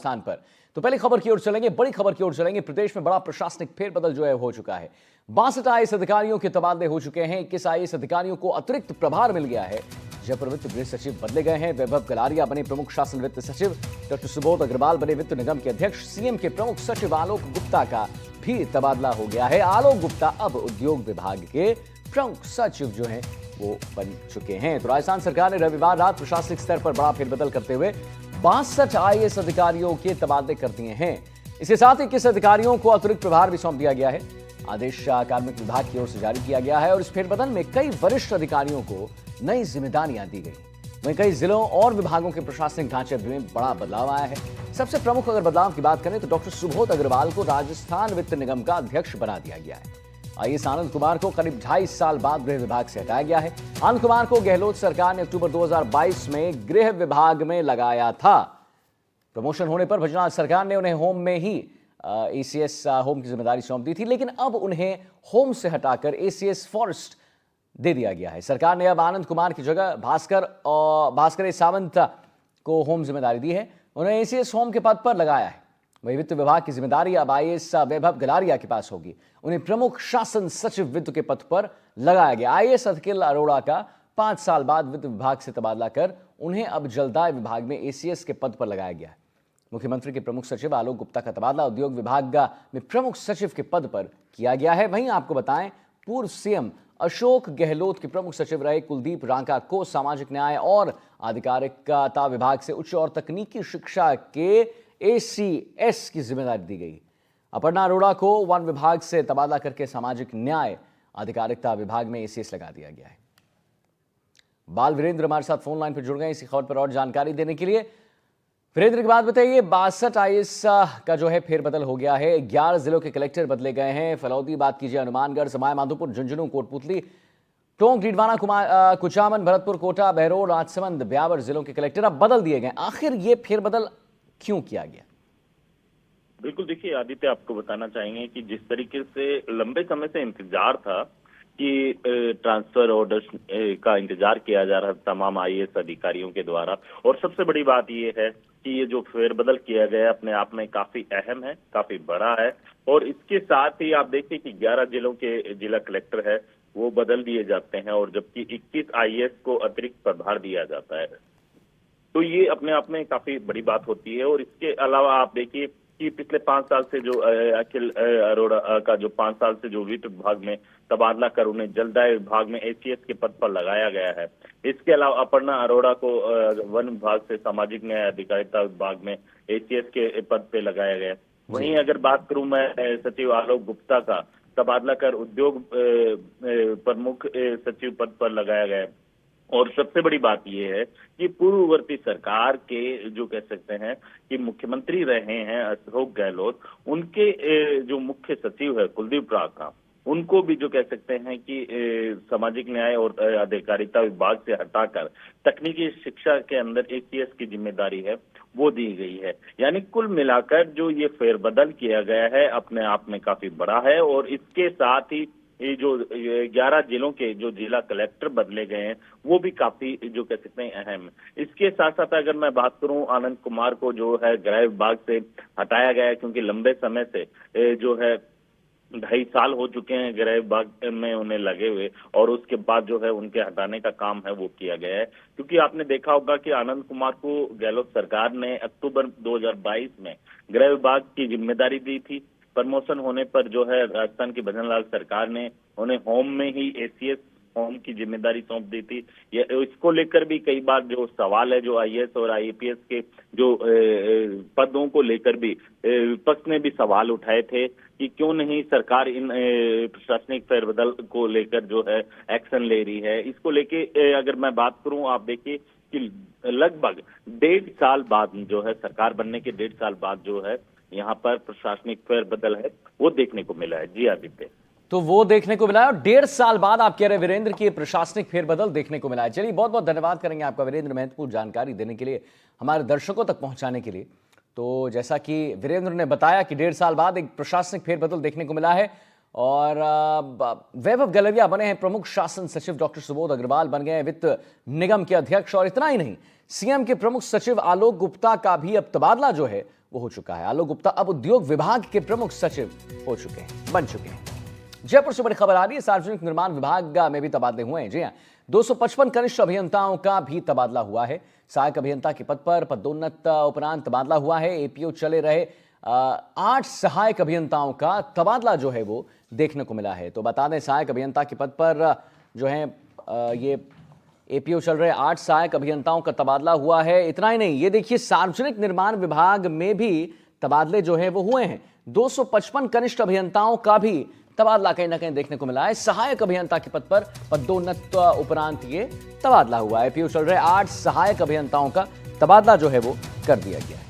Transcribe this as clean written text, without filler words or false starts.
स्थान पर। तो पहली खबर की ओर चलेंगे, बड़ी खबर की ओर चलेंगे। प्रदेश में बड़ा प्रशासनिक फेरबदल जो है हो चुका है। 62 आईएएस अधिकारियों के तबादले हो चुके हैं। 21 आईएएस अधिकारियों को अतिरिक्त प्रभार मिल गया है। जयपुर वित्त गृह सचिव बदले गए हैं। वैभव गलारिया बने प्रमुख शासन वित्त सचिव। डॉक्टर सुबोध अग्रवाल बने वित्त निगम के अध्यक्ष। सीएम के प्रमुख सचिव आलोक गुप्ता का भी तबादला हो गया है। आलोक गुप्ता अब उद्योग विभाग के प्रमुख सचिव जो हैं वो बन चुके हैं। तो राजस्थान सरकार ने रविवार रात प्रशासनिक स्तर पर बड़ा फेरबदल करते हुए 62 आईएएस अधिकारियों के तबादले कर दिए हैं। इसके साथ ही 21 अधिकारियों को अतिरिक्त प्रभार भी सौंप दिया गया है। आदेश कार्मिक विभाग की ओर से जारी किया गया है और इस फेरबदल में कई वरिष्ठ अधिकारियों को नई जिम्मेदारियां दी गई। वहीं कई जिलों और विभागों के प्रशासनिक ढांचे में बड़ा बदलाव आया है। सबसे प्रमुख अगर बदलाव की बात करें तो डॉक्टर सुबोध अग्रवाल को राजस्थान वित्त निगम का अध्यक्ष बना दिया गया है। आईएएस आनंद कुमार को करीब 2.5 साल बाद गृह विभाग से हटाया गया है। आनंद कुमार को गहलोत सरकार ने अक्टूबर 2022 में गृह विभाग में लगाया था। प्रमोशन होने पर भजनाथ सरकार ने उन्हें होम में ही एसीएस होम की जिम्मेदारी सौंप दी थी, लेकिन अब उन्हें होम से हटाकर एसीएस फॉरेस्ट दे दिया गया है। सरकार ने अब आनंद कुमार की जगह भास्कर ए सावंत को होम जिम्मेदारी दी है। उन्हें एसीएस होम के पद पर लगाया है। वही वित्त विभाग की जिम्मेदारी अब आईएएस वैभव गलारिया के पास होगी। उन्हें प्रमुख शासन सचिव वित्त के पद पर लगाया गया। आईएएस अखिल अरोड़ा का 5 साल बाद वित्त विभाग से तबादला कर उन्हें अब जलदाय विभाग में एसीएस के पद पर लगाया गया है। मुख्यमंत्री के प्रमुख सचिव आलोक गुप्ता का तबादला उद्योग विभाग में प्रमुख सचिव के पद पर किया गया है। वहीं आपको बताएं, पूर्व सीएम अशोक गहलोत के प्रमुख सचिव रहे कुलदीप रांका को सामाजिक न्याय और आधिकारिकता विभाग से उच्च और तकनीकी शिक्षा के एसीएस की जिम्मेदारी दी गई। अपर्णा अरोड़ा को वन विभाग से तबादला करके सामाजिक न्याय आधिकारिकता विभाग में एसीएस लगा दिया गया है। बाल वीरेंद्र हमारे साथ फोन लाइन पर जुड़ गए इसी खबर पर और जानकारी देने के लिए। वीरेंद्र की बात बताइए, 62 आईएएस का जो है फेरबदल हो गया है। 11 जिलों के कलेक्टर बदले गए हैं। फलौदी बात कीजिए, हनुमानगढ़, सवाई माधोपुर, झुंझुनू, कोटपुतली, टोंक, डीडवाना, कुचामन, भरतपुर, कोटा, बहरोड, राजसमंद, ब्यावर जिलों के कलेक्टर अब बदल दिए गए। आखिर ये फेरबदल क्यों किया गया? बिल्कुल, देखिए आदित्य, आपको बताना चाहेंगे कि जिस तरीके से लंबे समय से इंतजार था कि ट्रांसफर ऑर्डर का इंतजार किया जा रहा तमाम आईएएस अधिकारियों के द्वारा, और सबसे बड़ी बात ये है कि ये जो फेरबदल किया गया अपने आप में काफी अहम है, काफी बड़ा है। और इसके साथ ही आप देखिए कि 11 जिलों के जिला कलेक्टर है वो बदल दिए जाते हैं, और जबकि 21 आईएएस को अतिरिक्त प्रभार दिया जाता है। तो ये अपने आप में काफी बड़ी बात होती है। और इसके अलावा आप देखिए कि पिछले 5 साल से जो अखिल अरोड़ा का जो 5 साल से जो वित्त विभाग में तबादला कर उन्हें जलदाय विभाग में एसीएस के पद पर लगाया गया है। इसके अलावा अपर्णा अरोड़ा को वन विभाग से सामाजिक न्याय अधिकारिता विभाग में एसीएस के पद पे लगाया गया। वहीं अगर बात करूं मैं सचिव आलोक गुप्ता का तबादला कर उद्योग प्रमुख सचिव पद पर लगाया गया। और सबसे बड़ी बात यह है कि पूर्ववर्ती सरकार के जो कह सकते हैं कि मुख्यमंत्री रहे हैं अशोक गहलोत, उनके जो मुख्य सचिव है कुलदीप रांका, उनको भी जो कह सकते हैं कि सामाजिक न्याय और अधिकारिता विभाग से हटाकर तकनीकी शिक्षा के अंदर एसीएस की जिम्मेदारी है वो दी गई है। यानी कुल मिलाकर जो ये फेरबदल किया गया है अपने आप में काफी बड़ा है। और इसके साथ ही ये जो 11 जिलों के जो जिला कलेक्टर बदले गए हैं वो भी काफी जो कह सकते हैं अहम है। इसके साथ साथ अगर मैं बात करूं, आनंद कुमार को जो है गृह विभाग से हटाया गया है, क्योंकि लंबे समय से जो है 2.5 साल हो चुके हैं गृह विभाग में उन्हें लगे हुए, और उसके बाद जो है उनके हटाने का काम है वो किया गया है। क्योंकि आपने देखा होगा कि आनंद कुमार को गहलोत सरकार ने अक्टूबर 2022 में गृह विभाग की जिम्मेदारी दी थी। प्रमोशन होने पर जो है राजस्थान की भजनलाल सरकार ने उन्हें होम में ही एसीएस होम की जिम्मेदारी सौंप दी थी। इसको लेकर भी कई बार जो सवाल है, जो आईएएस और आईपीएस के जो पदों को लेकर भी विपक्ष ने भी सवाल उठाए थे कि क्यों नहीं सरकार इन प्रशासनिक फेरबदल को लेकर जो है एक्शन ले रही है। इसको लेके अगर मैं बात करूं, आप देखिए कि लगभग 1.5 साल बाद जो है सरकार बनने के 1.5 साल बाद जो है यहाँ पर प्रशासनिक फेरबदल है वो देखने को मिला है। जी आदित्य, तो वो देखने को मिला है और 1.5 साल बाद आप कह रहे वीरेंद्र की प्रशासनिक फेरबदल देखने को मिला है। चलिए, बहुत बहुत धन्यवाद करेंगे आपका वीरेंद्र, महत्वपूर्ण जानकारी देने के लिए, हमारे दर्शकों तक पहुंचाने के लिए। तो जैसा कि वीरेंद्र ने बताया कि 1.5 साल बाद एक प्रशासनिक फेरबदल देखने को मिला है और वैभव गलारिया बने हैं प्रमुख शासन सचिव, डॉक्टर सुबोध अग्रवाल बन गए हैं वित्त निगम के अध्यक्ष। और इतना ही नहीं, सीएम के प्रमुख सचिव आलोक गुप्ता का भी अब तबादला जो है वो हो चुका है। आलोक गुप्ता अब उद्योग विभाग के प्रमुख सचिव बन चुके हैं। जयपुर से बड़ी खबर आ रही है, सार्वजनिक निर्माण विभाग में भी तबादले हुए हैं। जी हाँ, 255 कनिष्ठ अभियंताओं का भी तबादला हुआ है। सहायक अभियंता के पद पर पदोन्नत उपरांत तबादला हुआ है। एपीओ चले रहे 8 सहायक अभियंताओं का तबादला जो है वो देखने को मिला है। तो बता दें, सहायक अभियंता के पद पर जो है ये एपीओ चल रहे 8 सहायक अभियंताओं का तबादला हुआ है। इतना ही नहीं, ये देखिए सार्वजनिक निर्माण विभाग में भी तबादले जो है वो हुए हैं। 255 कनिष्ठ अभियंताओं का भी तबादला कहीं ना कहीं देखने को मिला है। सहायक अभियंता के पद पर पदोन्नत उपरांत ये तबादला हुआ है। एपीओ चल रहे 8 सहायक अभियंताओं का तबादला जो है वो कर दिया गया है।